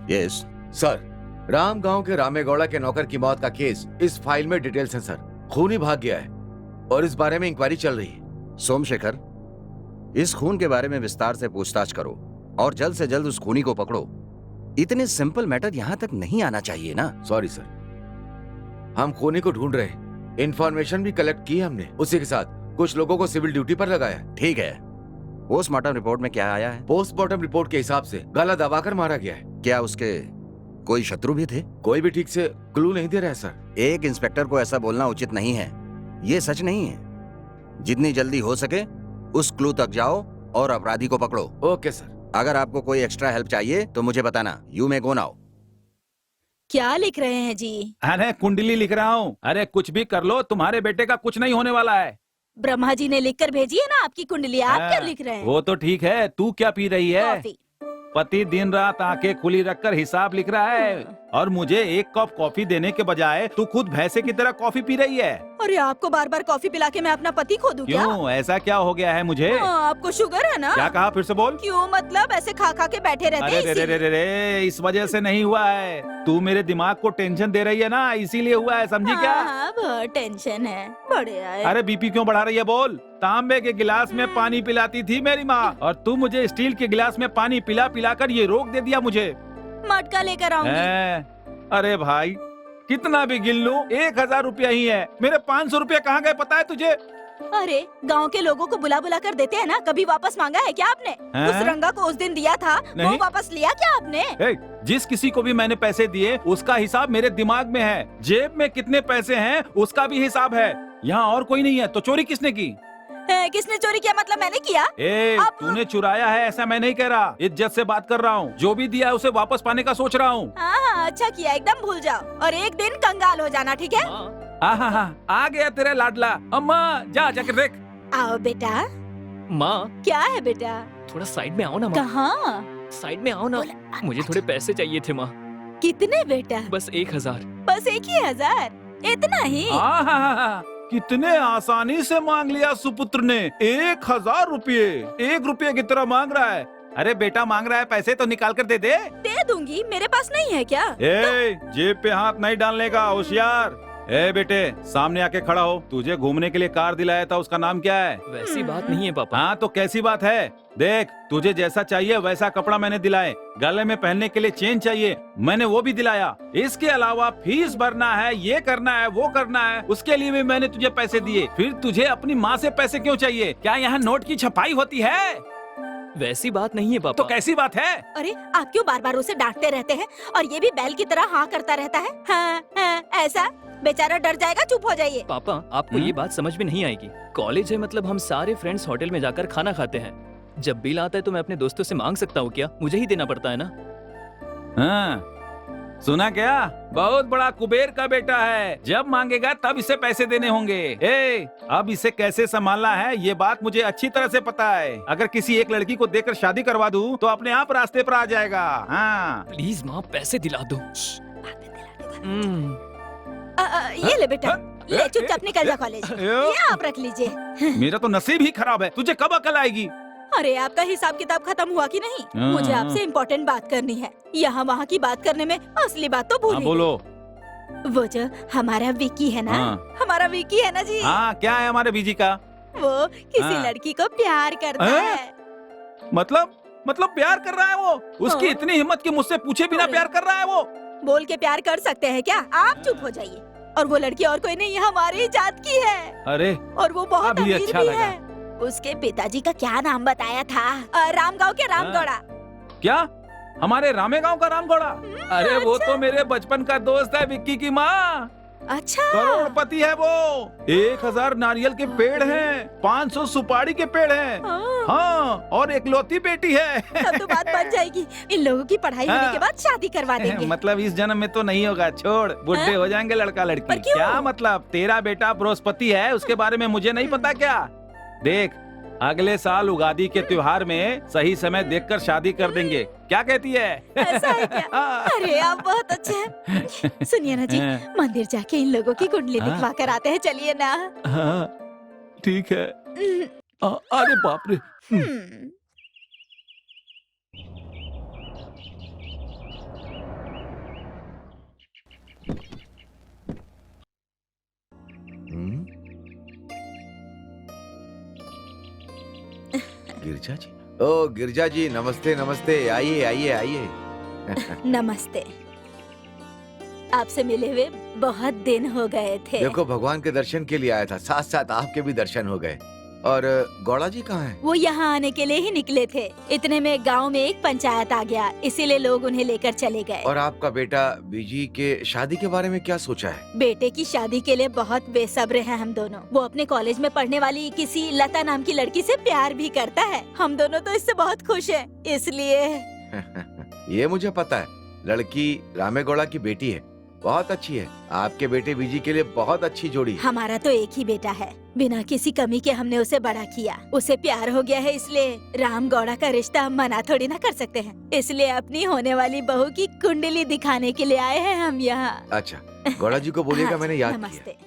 Yes sir, Ram गांव के रामेगौड़ा के नौकर की मौत का केस इस फाइल में डिटेल्स हैं सर। खूनी भाग गया है और इस बारे में इंक्वायरी चल रही है। सोमशेखर, इस खून के बारे में विस्तार से पूछताछ करो और जल्द से जल्द उस खूनी को पकड़ो। इतने सिंपल मैटर यहाँ तक नहीं आना चाहिए ना। सॉरी सर, हम खूनी को ढूंढ रहे हैं। इंफॉर्मेशन भी कलेक्ट की हमने। उसी के साथ कुछ लोगों को सिविल ड्यूटी पर लगाया। ठीक है, पोस्टमार्टम रिपोर्ट में क्या आया है? पोस्टमार्टम रिपोर्ट के हिसाब से गला दबाकर मारा गया है। क्या उसके कोई शत्रु भी थे? कोई भी ठीक से क्लू नहीं दे रहा है सर। एक इंस्पेक्टर को ऐसा बोलना उचित नहीं है। ये सच नहीं है। जितनी जल्दी हो सके उस क्लू तक जाओ और अपराधी को पकड़ो। Okay sir. अगर आपको कोई एक्स्ट्रा हेल्प चाहिए तो मुझे बताना। You may go now. क्या लिख रहे हैं जी? अरे कुंडली लिख रहा हूँ। अरे कुछ भी कर लो, तुम्हारे बेटे का कुछ नहीं होने वाला है। ब्रह्मा जी ने लिखकर भेजी है ना आपकी कुंडली। आप क्या लिख रहे हैं? वो तो ठीक है, तू क्या पी रही है? कॉफी। पति दिन रात आंखें खुली रखकर हिसाब लिख रहा है और मुझे एक कप कॉफी देने के बजाय तू खुद भैंसे की तरह कॉफी पी रही है। अरे आपको बार बार कॉफी पिला के मैं अपना पति खो दूं क्या? क्यों, ऐसा क्या हो गया है मुझे? आपको शुगर है ना? क्या कहा, फिर से बोल। क्यों, मतलब ऐसे खा खा के बैठे रहते अरे हैं रे रे रे रे रे, इस वजह से नहीं हुआ है। तू मेरे दिमाग को टेंशन दे रही है ना, इसीलिए हुआ है, समझी क्या? हाँ, बहुत टेंशन है। बढ़िया है। अरे बीपी क्यों बढ़ा रही है, बोल। तांबे के गिलास में पानी पिलाती थी मेरी माँ और तू मुझे स्टील के गिलास में पानी पिला पिला कर ये रोक दे दिया मुझे। मटका लेकर आऊंगी। अरे भाई, कितना भी गिन लूं 1000 रुपया ही है। मेरे 500 रुपया कहाँ गए पता है तुझे? अरे गांव के लोगों को बुला बुला कर देते हैं ना, कभी वापस मांगा है क्या आपने? हैं? उस रंगा को उस दिन दिया था, वो वापस लिया क्या आपने? जिस किसी को भी मैंने पैसे दिए उसका हिसाब मेरे दिमाग में है। जेब में कितने पैसे हैं उसका भी हिसाब है। यहाँ और कोई नहीं है तो चोरी किसने की? किसने चोरी किया मतलब मैंने किया? तूने चुराया है ऐसा मैं नहीं कह रहा, इज्जत से बात कर रहा हूँ। जो भी दिया है उसे वापस पाने का सोच रहा हूँ। हाँ, अच्छा किया, एकदम भूल जाओ और एक दिन कंगाल हो जाना, ठीक है? आ गया तेरा लाडला। अम्मा जा जाकर देख। आओ बेटा। माँ, क्या है बेटा? थोड़ा साइड में आओ ना माँ। कहाँ? साइड में आओ ना, मुझे थोड़े पैसे चाहिए थे माँ। कितने बेटा? बस 1000। बस 1000? इतना ही? कितने आसानी से मांग लिया सुपुत्र ने। 1000 रुपये 1 रुपये की तरह मांग रहा है। अरे बेटा मांग रहा है पैसे तो निकाल कर दे दे। दे दूंगी, मेरे पास नहीं है क्या? जेब पे हाथ नहीं डालने का, होशियार। बेटे सामने आके खड़ा हो। तुझे घूमने के लिए कार दिलाया था, उसका नाम क्या है? वैसी बात नहीं है पापा। हाँ तो कैसी बात है? देख, तुझे जैसा चाहिए वैसा कपड़ा मैंने दिलाए। गले में पहनने के लिए चेन चाहिए, मैंने वो भी दिलाया। इसके अलावा फीस भरना है, ये करना है, वो करना है, उसके लिए भी मैंने तुझे पैसे दिए। फिर तुझे अपनी माँ से पैसे क्यों चाहिए? क्या यहाँ नोट की छपाई होती है? वैसी बात नहीं है पापा। तो कैसी बात है? अरे आप क्यों बार बार उसे डांटते रहते हैं और ये भी बैल की तरह हाँ करता रहता है? हाँ, ऐसा बेचारा डर जाएगा, चुप हो जाइए। पापा आपको ये बात समझ में नहीं आएगी। कॉलेज है, मतलब हम सारे फ्रेंड्स होटल में जाकर खाना खाते हैं। जब बिल आता है तो मैं अपने दोस्तों से मांग सकता हूँ क्या? मुझे ही देना पड़ता है ना। हाँ, सुना क्या? बहुत बड़ा कुबेर का बेटा है, जब मांगेगा तब इसे पैसे देने होंगे। अब इसे कैसे संभालना है ये बात मुझे अच्छी तरह से पता है। अगर किसी एक लड़की को देकर शादी करवा दूं तो अपने आप रास्ते पर आ जाएगा। हाँ प्लीज माँ, पैसे दिला दो। ये ले बेटा, ले चुपचाप निकल जा कॉलेज। ये आप रख लीजिए। मेरा तो नसीब ही खराब है। तुझे कब अकल आएगी? अरे आपका हिसाब किताब खत्म हुआ कि नहीं? मुझे आपसे इम्पोर्टेंट बात करनी है। यहाँ वहाँ की बात करने में असली बात तो भूल। बोलो। वो जो हमारा विकी है ना, हमारा विकी है ना जी। हाँ, क्या है हमारे बीजी का? वो किसी लड़की को प्यार करता है। मतलब प्यार कर रहा है वो? उसकी इतनी हिम्मत कि मुझसे पूछे बिना प्यार कर रहा है वो? बोल के प्यार कर सकते हैं क्या? आप चुप हो जाइए। और वो लड़की और कोई नहीं, हमारी जात की है। अरे और वो बहुत अमीर अच्छा भी है। उसके पिताजी का क्या नाम बताया था? रामगांव के रामगौड़ा। क्या? हमारे रामेगांव का रामगौड़ा? अरे वो तो मेरे बचपन का दोस्त है, विक्की की माँ। अच्छा, करोड़पति है वो। 1000 नारियल के पेड़ हैं, 500 सुपारी के पेड़ हैं। हाँ, और एकलौती बेटी है। तब तो बात बन जाएगी। इन लोगों की पढ़ाई होने के बाद शादी करवा देंगे। मतलब इस जन्म में तो नहीं होगा, छोड़, बुढ़े हो जाएंगे लड़का लड़की। क्या मतलब? तेरा बेटा बृहस्पति है, उसके बारे में मुझे नहीं पता क्या? देख, अगले साल उगादी के त्योहार में सही समय देखकर शादी कर देंगे। क्या कहती है? ऐसा है क्या? अरे आप बहुत अच्छे हैं। सुनिए ना जी, मंदिर जाके इन लोगों की कुंडली दिखवा कर आते हैं, चलिए ना। हाँ, ठीक है। अरे बाप रे। गिरजा जी, ओ गिरजा जी, नमस्ते नमस्ते, आइए आइए आइए। नमस्ते। आपसे मिले हुए बहुत दिन हो गए थे। देखो भगवान के दर्शन के लिए आया था, साथ साथ आपके भी दर्शन हो गए। और गौड़ा जी कहाँ हैं? वो यहाँ आने के लिए ही निकले थे। इतने में गांव में एक पंचायत आ गया, इसीलिए लोग उन्हें लेकर चले गए। और आपका बेटा बीजी के शादी के बारे में क्या सोचा है? बेटे की शादी के लिए बहुत बेसब्र हैं हम दोनों। वो अपने कॉलेज में पढ़ने वाली किसी लता नाम की लड़की से प्यार भी करता है। हम दोनों तो इससे बहुत खुश हैं, इसलिए। ये मुझे पता है, लड़की रामेगौड़ा की बेटी है, बहुत अच्छी है। आपके बेटे बीजी के लिए बहुत अच्छी जोड़ी है। हमारा तो एक ही बेटा है, बिना किसी कमी के हमने उसे बड़ा किया। उसे प्यार हो गया है, इसलिए राम गौड़ा का रिश्ता मना थोड़ी ना कर सकते हैं। इसलिए अपनी होने वाली बहू की कुंडली दिखाने के लिए आए हैं हम यहाँ। अच्छा, गौड़ा जी को बोलिएगा हाँ, मैंने याद किया। नमस्ते।